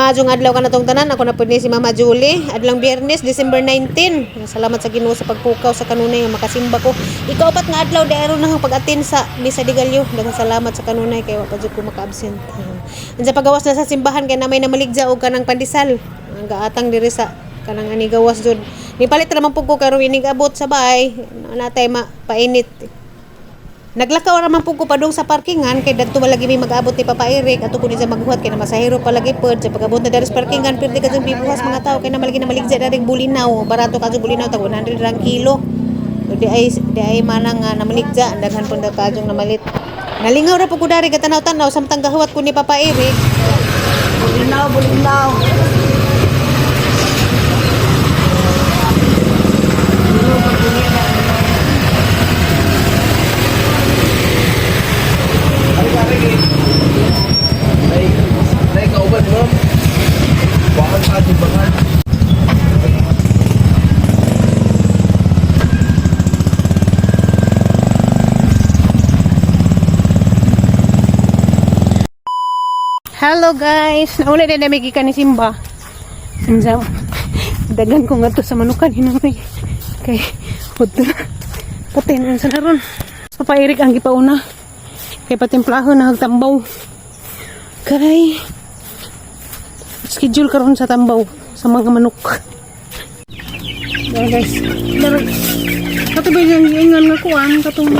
Maadjong adlaw ka na tong tanan. Ako na pud ni si Mama Julie. Adlang Biyernes, December 19. Salamat sa Ginoo sa pagpukaw sa kanunay nga makasimba ko. Ikaw-upat nga adlaw di aron nang pag-attend sa Misa de Gallo. Daghang salamat sa kanunay kay wa pa jud ko maka-absent. Ansa pagawas na sa simbahan kay na may namaligja og kanang pandesal. Ang gaatang diri sa kanang ani gawas jud. Ni palit ra man pud ko karon inig abot sa bahay. Natay painit. Naglakaw naman po ko padung sa parkingan kay dadto malagi may mag-abot ni Papa Eric ato ko sa maghuhat kay na masahero palagi pod sa pag-abot na dari sa parkingan pirdi ka jung bibuhas mga tao kay na malagi na maligja dari bulinaw barato ka jung bulinaw tag 100 rang kilo so, di ay manang namaligja daghan pud ka jung namalit nalingaw ra po ko dari gatanaw-tanaw samtang gahuwat ko ni Papa Eric bulinaw Hello guys, nauna din na may gikan ni Simba. Simba, dagan ko nga to sa manukan hinamay. Kay, huwag na. Patinan sa naron. So, Papa Eric ang gipauna. Kay patimplahon na hagtambaw. Kay, schedule karon sa tambaw sa mga manok. Yeah guys, marag. Katubay yung ingan nga kuwan, katong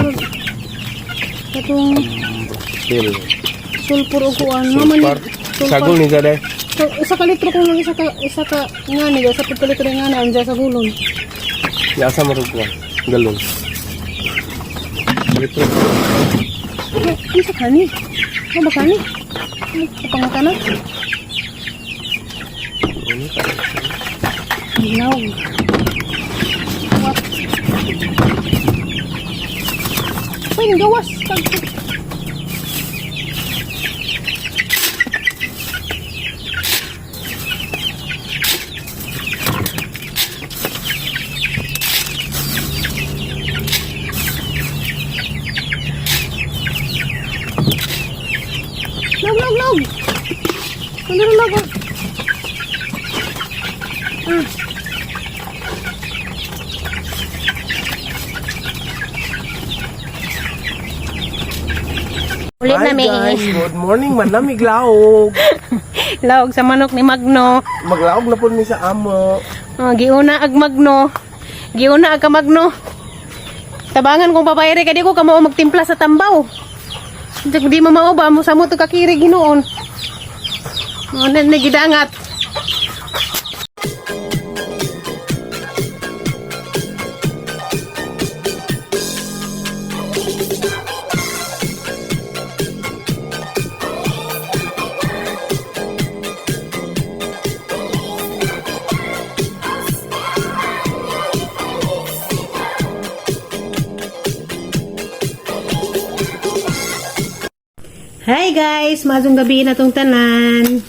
sulpur o kuan sulpar sagol ni gade so, isa ka litro kung isa ka ngani sa litro ngani anja sa gulong ya asa mo ko galon litro isa kani ano ba kani pangutana no what pwede gawas Log. Ano log? Ulit na may guys, good morning, manamig laog. Laog sa manok ni Magno. Maglaog na po ni sa amo. Giuna ag Magno. Giuna ag ka Magno. Tabangan kong papayre kay di ko kamo magtimpla sa tambaw. Di mo mauba mo sa mo to kakiri ginoon. Nagidangat. Hi guys, maadtong gabi na tong tanan.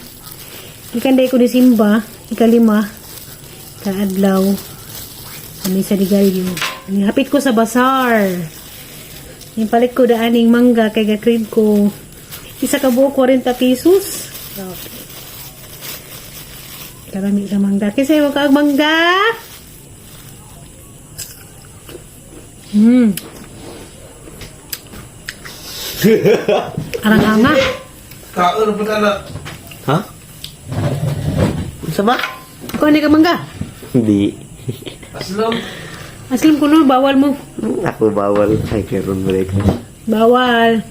Ikanday ko ni Simba, ikalima kaadlaw. Misa de Gallo. Hapit ko sa bazar. Yung palit ko daaning mangga kay gakrib ko. Isa ka buo 40 pesos. Karami sa mangga. Kasi wag kag mangga. Arang hanga. Kaon pa na. Ha? Sa ba? Ikaw hindi ka mangga? Hindi. Aslam. Aslam ko no, bawal mo. Ako bawal. Ay, karon break. Bawal.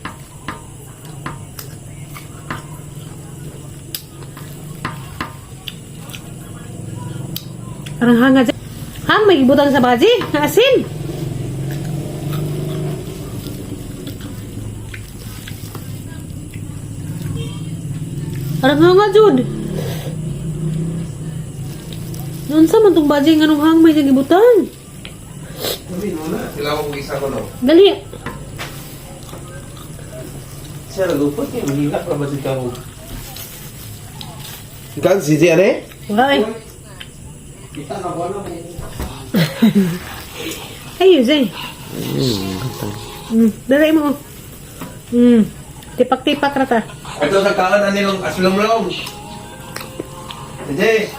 Arang hanga dyan. May ibutang sa baji. Asin. Arang hanga jud. Noon sa man tong baji nga nung hang may ibutang. Hindi mo na. Kailangan ko isa ko no. Dali. Siya nagupot niya. Mahila pa ba siya ko? Kan sisi ane? Wala eh. Ayos eh. Dali mo. Tipak-tipak rata. Ito sa kaan anilong aslong long. CJ!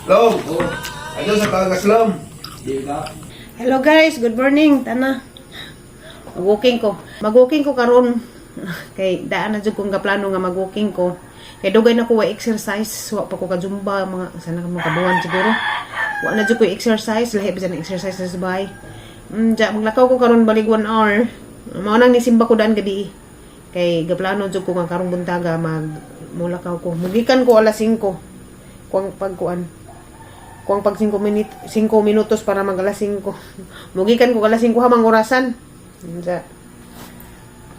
Lom! Ano sa kagaslom? Hello guys, good morning. Tana. Mag-walking ko. Mag-walking ko karon. Kay daan na jud kong gaplano nga mag-walking ko. Kay dugay na ko wa exercise, wa pa ko ka zumba mga sana mga kabuan siguro. Wa na jud ko exercise, lahi ba na exercise sa bahay. Ja maglakaw ko karon balig 1 hour. Mao nang nisimba ko daan gabi. Kay gaplano jud ko nga karong buntaga mulakaw ko. Mugikan ko alas 5. Kuang pagkuan. Kuang pag 5 minutos para mag alas 5. Mugikan ko alas 5 hamang orasan. Ja.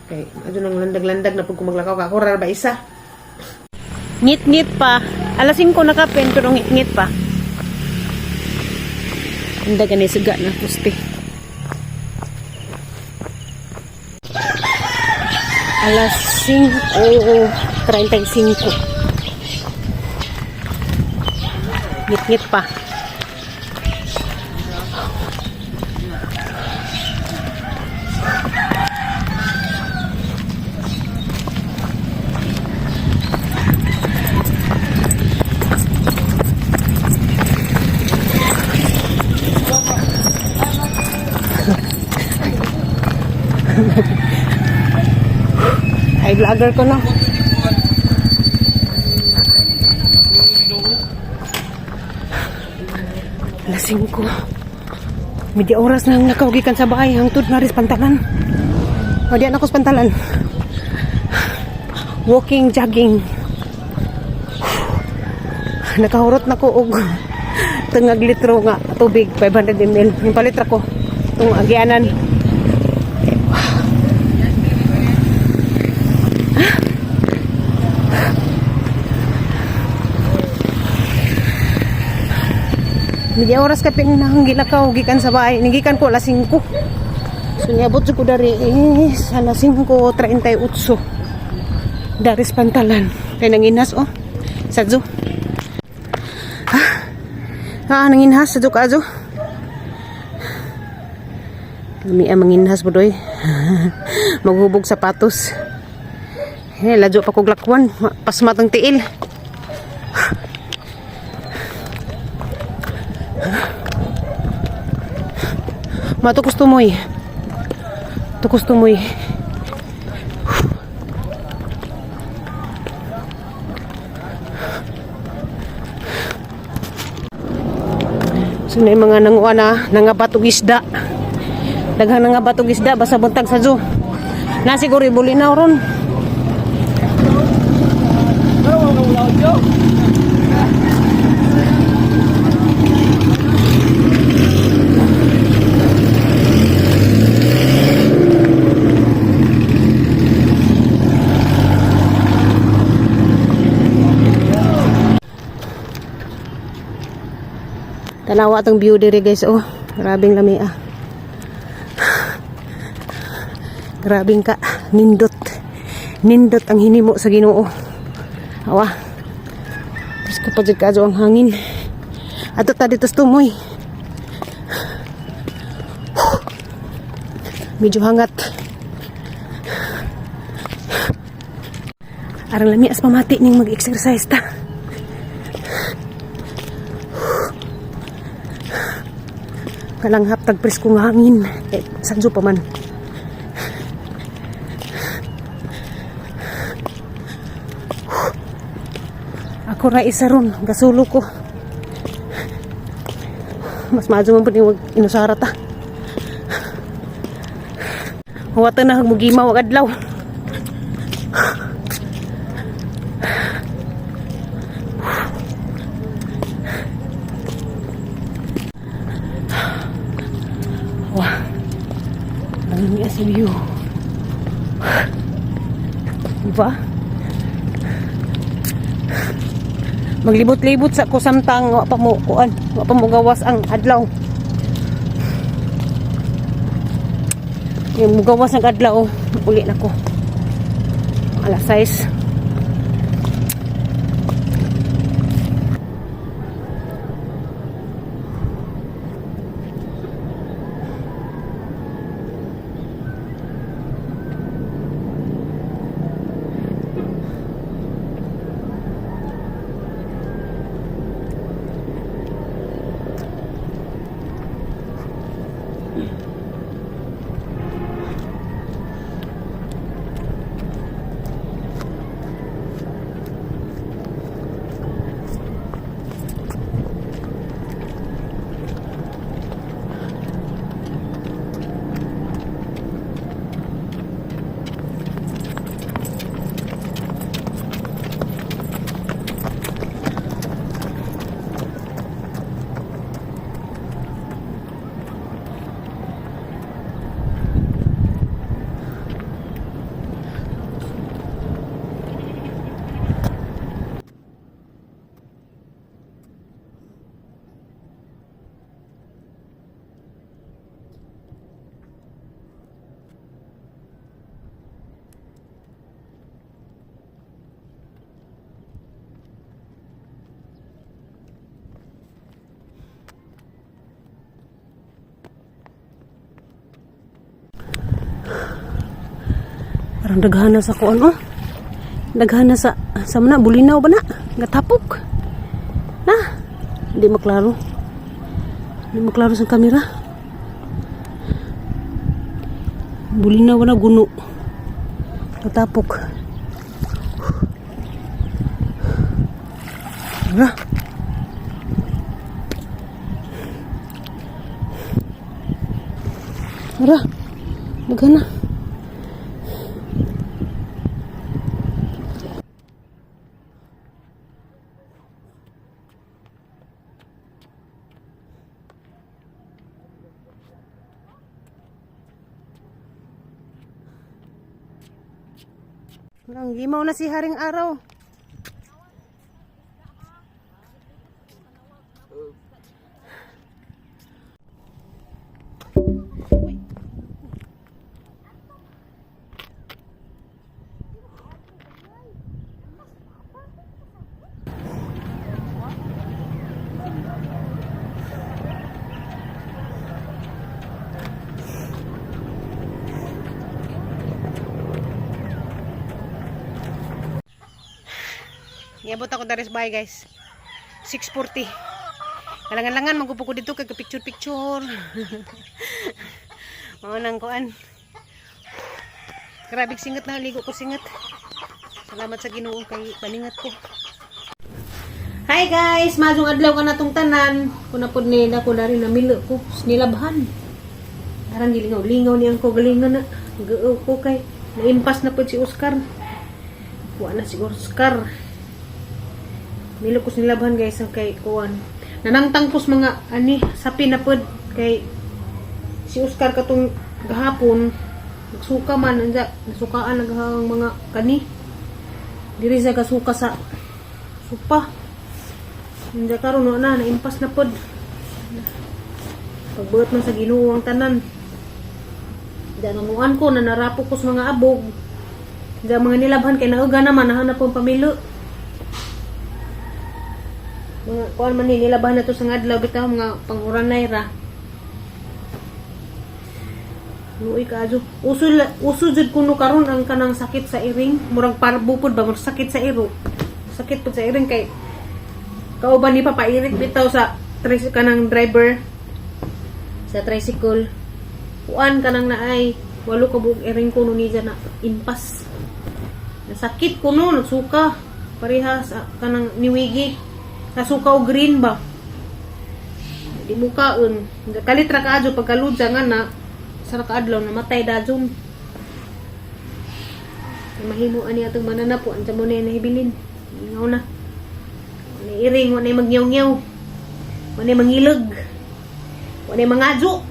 Okay, adto nang landag-landag na pud ko maglakaw ka. Ako ra ba isa? Ngit-ngit pa. Alas 5 na kapen pero ngit-ngit pa. Anda gani suga na pusti. Alas 5:35. Ngit-ngit pa. Ay vlogger ko na. Alas 5. Media oras na nakaugikan sa bahay. Hangtod na rin pantalan. O diyan ako sa pantalan. Walking, jogging. Nakahurot na ko og tungag litro nga tubig 500 ml. Yung palitra ko. Itong agyanan. Media oras ka pinanggilakaw gikan sa bahay. Nigikan ko alas 5. So niabot ko dari alas 5:38. Dari sa pantalan. Kaya nanginhas Sadyo. Nanginhas sadyo ka adyo. Lami ang manginhas bodoy. Maghubog sapatos. Ladyo pa kog lakwan. Pasmatang tiil. Matukos tumoy. Tukos tumoy. So na mga nanguha na nangabatog isda. Daghang nangabatog isda basta buntag sa zoo. Na siguro ibuli na ron. Tanawa atong view diri guys. Grabing lami Grabing ka. Nindot ang hinimo sa Ginoo. Awa. Tapos kapag kadyo ang hangin. Ato ta dito tumoy. Medyo hangat. Arang lami as pamati ning mag-exercise ta. Kalanghap tagpres kong hangin. Sadyo pa man. Ako ra isa ron. Gasulo ko. Mas maadyo man po yung inusara ta. Huwata na mugimaw ang adlaw. Wah, ang niya sa view. Diba? Maglibot-libot sa kusamtang wa pa mo gawas ang adlaw. Yung mugawas ang adlaw, uli na ko. Alas 6. Parang daghana sa kuan oh. Daghana sa mana bulinaw ba na? Gatapok. Na. Hindi maklaro. Hindi maklaro sa kamera. Bulinaw ba na guno? Gatapok. Tara. Tara. Daghana. Ang gimaw na si Haring Araw. Iabot ako dares bahay guys. 6:40. Kalangan-langan magpupo ko dito kay picture-picture. Mao nang kuan. Grabe singat na ligo ko singat. Salamat sa Ginoo kay paningat ko. Hi guys, madung adlaw ka natong tanan. Kuna pod ni na ko na rin namilo ko nilabhan. Aran gilingaw-lingaw niyang ko galingan na. Gao ko kay naimpas na pod si Oscar. Wa na si Oscar. Nilukos nilabhan guys ang kay kuan. Nanangtangpos mga ani sapi na pod kay si Oscar katong gahapon nagsuka man anja nasukaan naghang mga kani. Diri sa kasuka sa supa. Anja karon na naimpas na pod. Pagbuot man sa Ginoo ang tanan. Anja nanguan ko na narapok ko sa mga abog. Anja mga nilabhan kay nauga naman nahanap pong pamilo. Mga kuan man ni nilabahan na to sa adlaw bitaw mga panguranay ra. Luoy kaadyo. Uso jud kuno karon ang kanang sakit sa iring, murag parbo pud ba sakit sa iro. Sakit pud sa iring kay kauban ni papairit bitaw sa kanang driver sa tricycle. Kuan kanang naay walo ka buok iring kuno ni na impas. Nasakit kuno nagsuka parehas kanang niwigi. Nasuka o green ba? Di mo kaon. Kalit ra kaadyo pagkaludsa nga na sa kaadlaw namatay dajon. Mahimo ani atong manana po ansa mo na nahibilin. Ngaw na. Ni iring wa nay magyaw-nyaw. Wa nay mangilog. Wa nay mangadyo.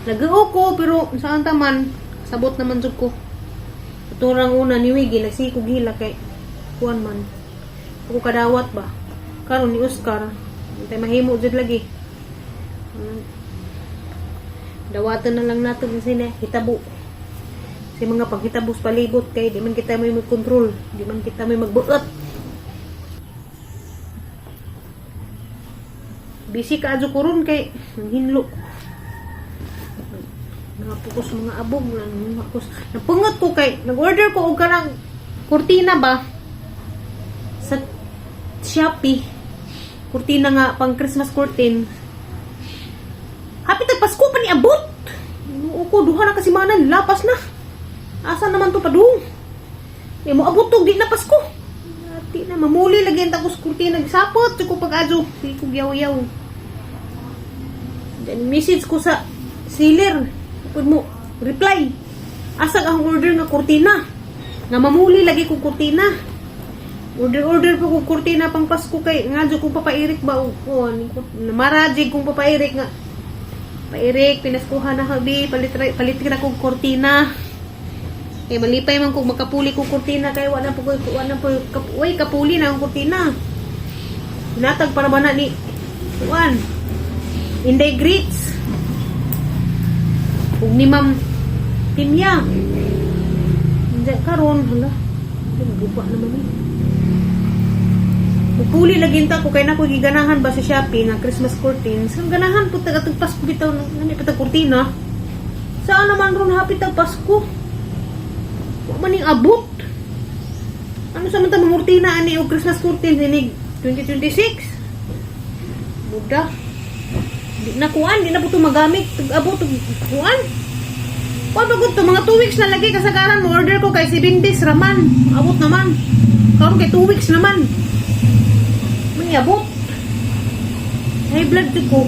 Nagao ko pero saan taman sabot naman jud ko. Turang una ni Wigi nagsikog hila kay kuan man. Ako kadawat ba? Karon ni Oscar. Tay mahimo jud lagi. Dawatan na lang nato sina hitabo. Sa mga paghitabos palibot kay di man kita may mag-control, di man kita may magbuot. Busy ka adyo ko ron kay hinlo. Napukos mga abog lang, napungot ko kay nag-order ko og kanang kurtina ba sa Shopee, kurtina nga pang Christmas curtain. Hapit ang Pasko pa ni abot. Uko duha na kasi manan lapas na. Asa naman to padung? Eh mo abot tog di na Pasko. Ati na mamuli lagi ang takos kurtina nagsapot ko pag-adyo. Di ko yaw-yaw. Then message ko sa seller. Pud mo reply. Asa ang order nga kurtina? Nga mamuli lagi ko kurtina. Order po kong kurtina pang Pasko kay nga dyan kong papairik ba o namarajig kong papairik nga pairik, pinaskuhan na habi palit na kong kurtina kay malipay man kong makapuli kong kurtina kay wala po kapuli na kong kurtina binatag para ba na ni kuan Inday Grits ug ni Ma'am Timya dyan karon hala buba naman Puli lagi ta ko kay na ko giganahan ba sa Shopee nga Christmas curtains. Ang ganahan pud tagatag Pasko bitaw nani pa ta kurtina. Saan naman ron hapit ang Pasko? Wa man ning abot. Ano sa man ta mamurtina ani og Christmas curtain ini 2026? Budak. Di na kuan, di na po ito magamit. Abot kuan. Kuan pagod to mga 2 weeks na lagi kasagaran mo order ko kay 7 days raman. Abot naman. Karon kay 2 weeks naman. May abot. High blood jud ko.